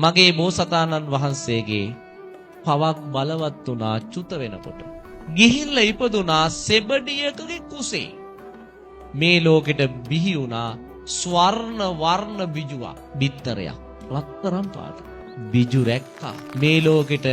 මගේ බෝසතාණන් වහන්සේගේ පවක් බලවත් වුණා චුත වෙනකොට. ගිහිල්ලා ඉපදුනා සෙබඩියකගේ කුසේ. මේ ලෝකෙට බිහි වුණා ස්වර්ණ වර්ණ බිජුවක්, බිත්තරයක්, රත්තරන් පාට. බිජු රැක්කා. මේ ලෝකෙට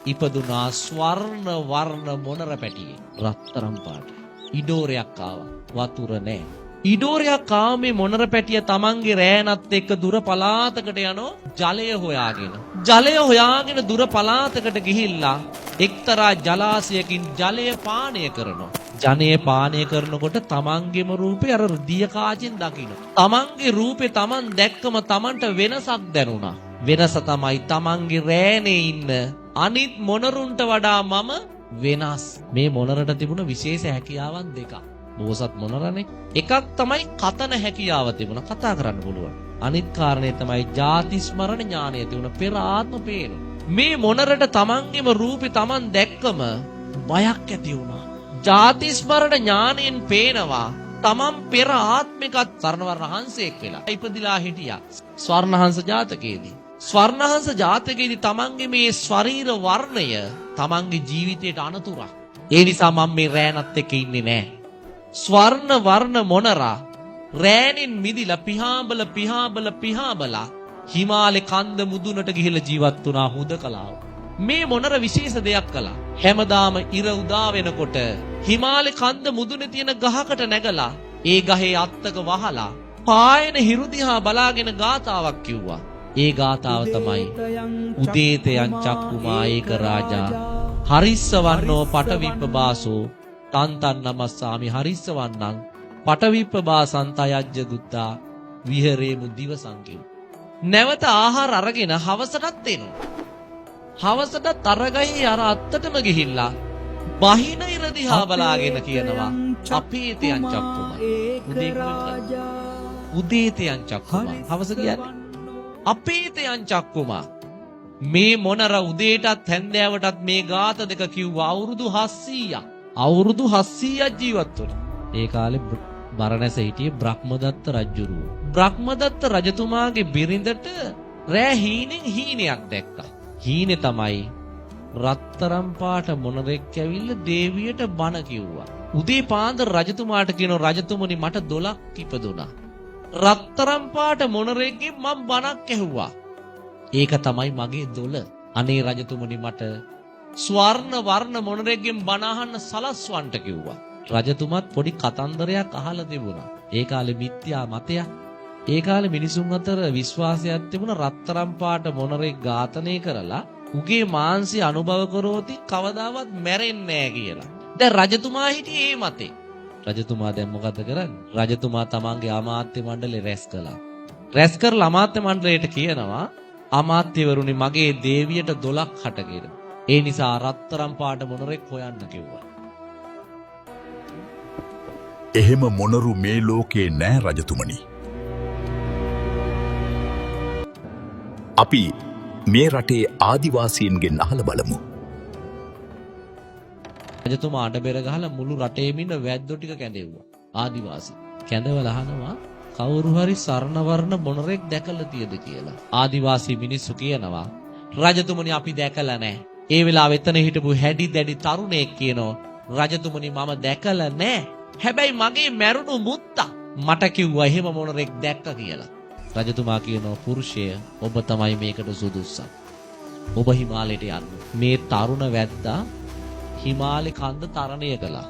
ඉපදුනා ස්වර්ණ වර්ණ මොනර පැටියේ, රත්තරන් පාට. ඉඩෝරයක් ආවා. වතුර නැහැ. ඉඩෝරයක් ආව මේ මොනර පැටිය තමන්ගේ රෑනත් එක්ක දුර පළාතකට යනවා ජලය හොයාගෙන. ජලය හොයාගෙන දුර පළාතකට ගිහිල්ලා එක්තරා ජලාශයකින් ජලය පානය කරනවා. ජලය පානය කරනකොට තමන්ගේම රූපේ අර දිය කාචෙන් දකින්න. තමන්ගේ රූපේ තමන් දැක්කම තමන්ට වෙනසක් දැනුණා. වෙනස තමයි තමන්ගේ රෑනේ ඉන්න අනිත් මොනරුන්ට වඩා මම වෙනස්. මේ මොනරට තිබුණ විශේෂ හැකියාවන් දෙකක්. බෝසත් මොනරනේ. එකක් තමයි කතන හැකියාව තිබුණා, කතා කරන්න පුළුවන්. අනිත් කාරණේ තමයි ජාති ස්මරණ ඥානය තිබුණා, පෙර ආත්ම පේන. මේ මොනරට තමන්ගේම රූපේ තමන් දැක්කම බයක් ඇති වුණා. ජාති ස්මරණ ඥාණයෙන් පේනවා තමන් පෙර ආත්මිකත් සරණවර්ණ හංසයෙක් වෙලා ඉපදිලා හිටියා. ස්වර්ණහංස ජාතකයේදී. ස්වර්ණහංස ජාතකයේදී තමන්ගේ මේ ශරීර වර්ණය තමන්ගේ ජීවිතයට අනතුරක්. ඒ නිසා මම මේ රෑනත් එක්ක ඉන්නේ නැහැ. ස්වර්ණ වර්ණ මොනරා රෑනින් මිදිලා පිහාඹලා හිමාලේ කන්ද මුදුනට ගිහිල්ලා ජීවත් වුණා හුදකලාව. මේ මොනර විශේෂ දෙයක් කළා. හැමදාම ඉර උදා වෙනකොට හිමාලේ කන්ද මුදුනේ තියෙන ගහකට නැගලා ඒ ගහේ අත්තක වහලා පායන හිරු දිහා බලාගෙන ගාතාවක් කිව්වා. ඒ ගාතාව තමයි උදේතයන් චක්කුමා ඒක රාජා හරිස්සවන්නෝ පටවිප්පබාසෝ තන්තන් නමස්සාමි හරිස්සවන්නං පටවිප්පබාසං තයජ්ජ දුත්තා විහෙරේමු දිවසංකිව. නැවත ආහාර අරගෙන හවසටත් එනවා. හවසටත් අරගයි අර අත්තටම ගිහිල්ලා බහින ඉර දිහා බලාගෙන කියනවා අපේතයන් චක්කුමා. උදේතයන් චක්කුමා. හවස කියන්නේ අපේතයන් චක්කුමා. මේ මොනර උදේටත් හැන්දෑවටත් මේ ගාත දෙක කිව්වා අවුරුදු 700ක්. අවුරුදු 700ක් ජීවත් වුණා. ඒ කාලේ බරණැස හිටියේ බ්‍රහ්මදත්ත රජුරුව. බ්‍රහ්මදත්ත රජතුමාගේ බිරිඳට රෑ හීනෙන් හීනයක් දැක්කා. හීනේ තමයි රත්තරන් පාට මොනරෙක් ඇවිල්ලා දේවියට බණ කිව්වා. උදේ පාන්දර රජතුමාට කියනවා රජතුමනි මට 12ක් ඉපදුනා. රත්තරන් පාට මොනරෙක්ගෙන් මම බණක් ඇහුවා. ඒක තමයි මගේ 12. අනේ රජතුමනි මට ස්වර්ණ වර්ණ මොනරෙක්ගෙන් බණ අහන්න සලස්වන්ට කිව්වා. රජතුමත් පොඩි කතන්දරයක් අහලා තිබුණා. ඒ කාලේ මිත්‍යා මතයක්. ඒ කාලේ මිනිසුන් අතර විශ්වාසයක් තිබුණා රත්තරන් පාට මොනරෙක් ඝාතනය කරලා උගේ මාංශය අනුභව කරෝති කවදාවත් මැරෙන්නේ නැහැ කියලා. දැන් රජතුමා හිටියේ ඒ මතේ. රජතුමා දැන් මොකද කරන්නේ? රජතුමා තමන්ගේ අමාත්‍ය මණ්ඩලය රැස් කළා. රැස් කරලා අමාත්‍ය මණ්ඩලයට කියනවා අමාත්‍යවරුනි මගේ දේවියට 12ක් හටගෙන. ඒ නිසා රත්තරන් පාට මොනරෙක් හොයන්න කිව්වා. එහෙම මොනරු මේ ලෝකේ නෑ රජතුමනි. අපි මේ රටේ ආදිවාසීන්ගෙන් අහලා බලමු. රජතුමා අඬබෙර ගහලා මුළු රටේම ඉන්න වැද්දෝ ටික කැඳෙව්වා. ආදිවාසී. කැඳවලා අහනවා කවුරු හරි සරණ වර්ණ මොනරෙක් දැකලා තියද කියලා. ආදිවාසී මිනිස්සු කියනවා රජතුමනි අපි දැකලා නැහැ. ඒ වෙලාවෙ එතන හිටපු හැඩි දැඩි තරුණයෙක් කියනවා රජතුමනි මම දැකලා නැහැ. හැබැයි මගේ මැරුණු මුත්තා මට කිව්වා එහෙම මොනරෙක් දැක්ක කියලා. රජතුමා කියනවා පුරුෂය ඔබ තමයි මේකට සුදුස්සක්. ඔබ හිමාලයට යන්න. මේ තරුණ වැද්දා හිමාලේ කන්ද තරණය කළා.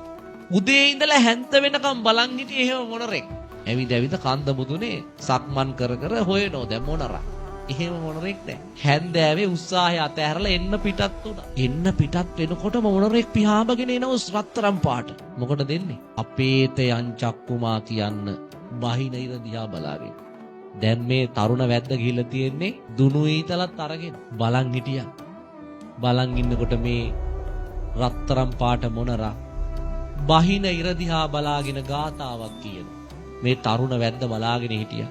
උදේ ඉඳලා හැන්ත වෙනකම් බලන් හිටියේ එහෙම මොනරෙක්. ඇවිද කන්ද මුදුනේ සක්මන් කර කර හොයනෝ දැන් මොනරා. එහෙම මොනරෙක් නැහැ. හැන්දෑවේ උත්සාහය අතහැරලා එන්න පිටත් වුණා. එන්න පිටත් වෙනකොටම මොනරෙක් පියාඹගෙන එනවා රත්තරන් පාට. මොකටද දෙන්නේ? අපේතයන් චක්කුමා කියන්න බහින ඉර දිහා බලාගෙන. දැන් මේ තරුණ වැද්ද ගිහිල්ලා තියෙන්නේ දුනු ඊතලත් අරගෙන බලන් හිටියා. බලන් ඉන්නකොට මේ රත්තරන් පාට මොනරා බහින ඉර දිහා බලාගෙන ගාතාවක් කියනවා. මේ තරුණ වැද්ද බලාගෙන හිටියා.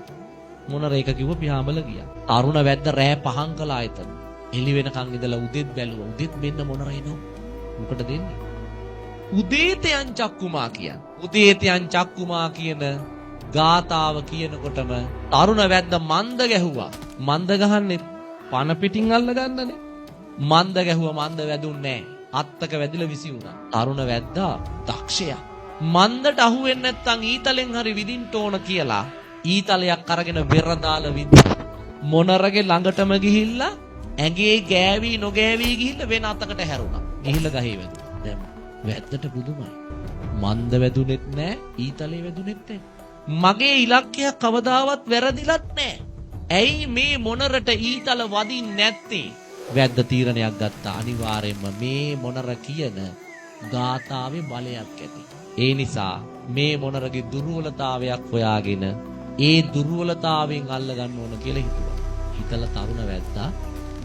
මොනර එක කිව්ව පියාඹල ගියා. තරුණ වැද්ද රෑ පහන් කළා එතන. එළි වෙනකන් ඉඳලා උදෙත් බැලුවා. උදෙත් මෙන්න මොනර එනවා. මොකටද දෙන්නේ? උදේතයන් චක්කුමා කියන්නේ. උදේතයන් චක්කුමා කියන ගාතාව කියනකොටම තරුණ වැද්ද මන්ද ගැහුවා. මන්ද ගහන්නේ පන පිටින් අල්ල ගන්නනේ. මන්ද ගැහුවා මන්ද වැදුන්නේ නැහැ. අත්තක වැදිලා විසි වුණා. තරුණ වැද්දා දක්ෂයා. මන්දට අහු වෙන්නේ නැත්නම් ඊතලෙන් හරි විදින්න ඕන කියලා ඊතලයක් අරගෙන වෙර දාලා විදිනා. මොනරගේ ළඟටම ගිහිල්ලා ඇඟේ ගෑවි නොගෑවි ගිහිල්ලා වෙන අතකට හැරුණා. ගිහිල්ලා ගහේ වැදුනා. දැන් වැද්දට පුදුමයි. මන්ද වැදුනෙත් නැහැ ඊතලේ වැදුනෙත් නැහැ. මගේ ඉලක්කය කවදාවත් වැරදිලත් නැහැ. ඇයි මේ මොනරට ඊතල වදින්නේ නැත්තේ? වැද්ද තීරණයක් ගත්තා. අනිවාර්යයෙන්ම මේ මොනර කියන ගාථාවේ බලයක් ඇති. ඒ නිසා මේ මොනරගේ දුර්වලතාවයක් හොයාගෙන ඒ දුර්වලතාවයෙන් අල්ල ගන්න ඕන කියලා හිතුවා. හිතලා තරුණ වැද්දා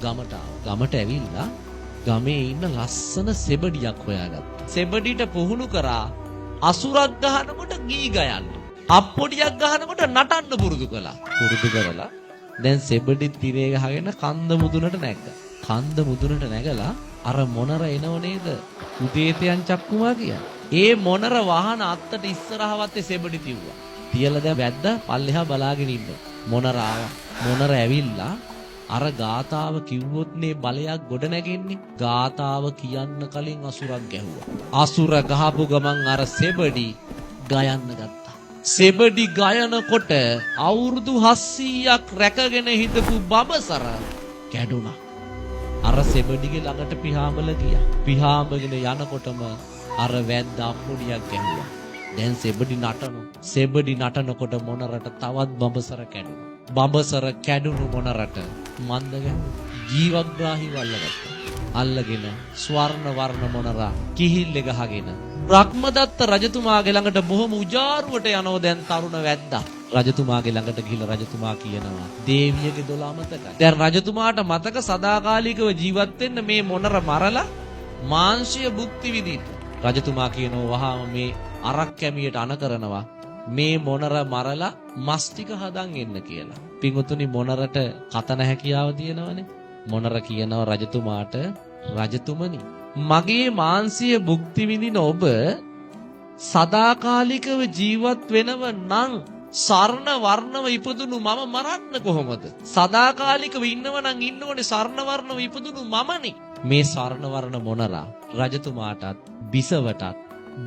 ගමට ආවා. ගමට ඇවිල්ලා ගමේ ඉන්න ලස්සන සෙබඩියක් හොයාගත්තා. සෙබඩිට පුහුණු කරා අසුරක් ගහනකොට ගී ගයන්න. අප්පොඩියක් ගහනකොට නටන්න පුරුදු කළා. පුරුදු කරලා දැන් සෙබඩි තිරේ ගහගෙන කන්ද මුදුනට නැග්ගා. කන්ද මුදුනට නැගලා අර මොනර එනව නේද? උදේතයන් චක්කුමා කියන්නේ. ඒ මොනර වාහන අත්තට ඉස්සරහවත් සෙබඩි තියුවා. තියලා දැන් වැද්දා පල්ලෙහා බලාගෙන ඉන්නවා. මොනර ආවා. මොනර ඇවිල්ලා අර ගාතාව කිව්වොත් නේ බලයක් ගොඩ නැගෙන්නේ. ගාතාව කියන්න කලින් අසුරක් ගැහුවා. අසුර ගහපු ගමන් අර සෙබඩි ගයන්න ගත්තා. සෙබඩි ගයනකොට අවුරුදු 700ක් රැකගෙන හිටපු බබසර කැඩුනා. අර සෙබඩිගේ ළඟට පිහාඹල ගියා. පිහාඹගෙන යනකොටම අර වැද්ද අප්පුඩියක් ගැහුවා. දැන් සෙබඩි නටනවා. සෙබඩි නටනකොට මොනරට තවත් බබසර කැඩුනා. බබසර කැඩුණු මොනරට මන්ද ගැහුවා. ජීවග්‍රාහීව අල්ලගත්තා. අල්ලගෙන ස්වර්ණ වර්ණ මොනරා කිහිල්ල ගහගෙන බ්‍රහ්මදත්ත රජතුමාගේ ළඟට බොහොම උජාරුවට යනවා දැන් තරුණ වැද්දා. රජතුමාගේ ළඟට ගිහිල්ලා රජතුමා කියනවා දේවියගේ 12 මතකයි. දැන් රජතුමාට මතක සදාකාලිකව ජීවත් වෙන්න මේ මොනර මරලා මාංශය භුක්ති විඳින්න. රජතුමා කියනවා වහාම මේ අරක් කැමියට අණ කරනවා මේ මොනර මරලා මස් ටික හදන් එන්න කියලා. පින්වතුනි මොනරට කතන හැකියාව තියෙනවනේ. මොනර කියනවා රජතුමාට රජතුමනි මගේ මාංශය භුක්ති විඳින ඔබ සදාකාලිකව ජීවත් වෙනව නම් සර්ණ වර්ණව ඉපදුණු මම මරන්න කොහොමද? සදාකාලිකව ඉන්නව නම් ඉන්න ඕනේ සර්ණ වර්ණව ඉපදුණු මමනේ. මේ සර්ණ වර්ණ මොනරා රජතුමාටත් බිසවටත්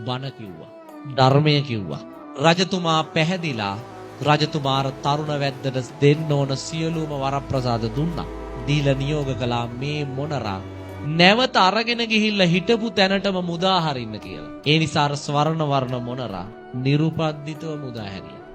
බණ කිව්වා. ධර්මය කිව්වා. රජතුමා පැහැදිලා රජතුමාර තරුණ වැද්දට දෙන්න ඕන සියලුම වරප්‍රසාද දුන්නා. දීලා නියෝග කළා මේ මොනරා නැවත අරගෙන ගිහිල්ලා හිටපු තැනටම මුදා හරින්න කියලා. ඒ නිසා ස්වර්ණ වර්ණ මොනරා නිරුපද්දිතව මුදා හැරියා.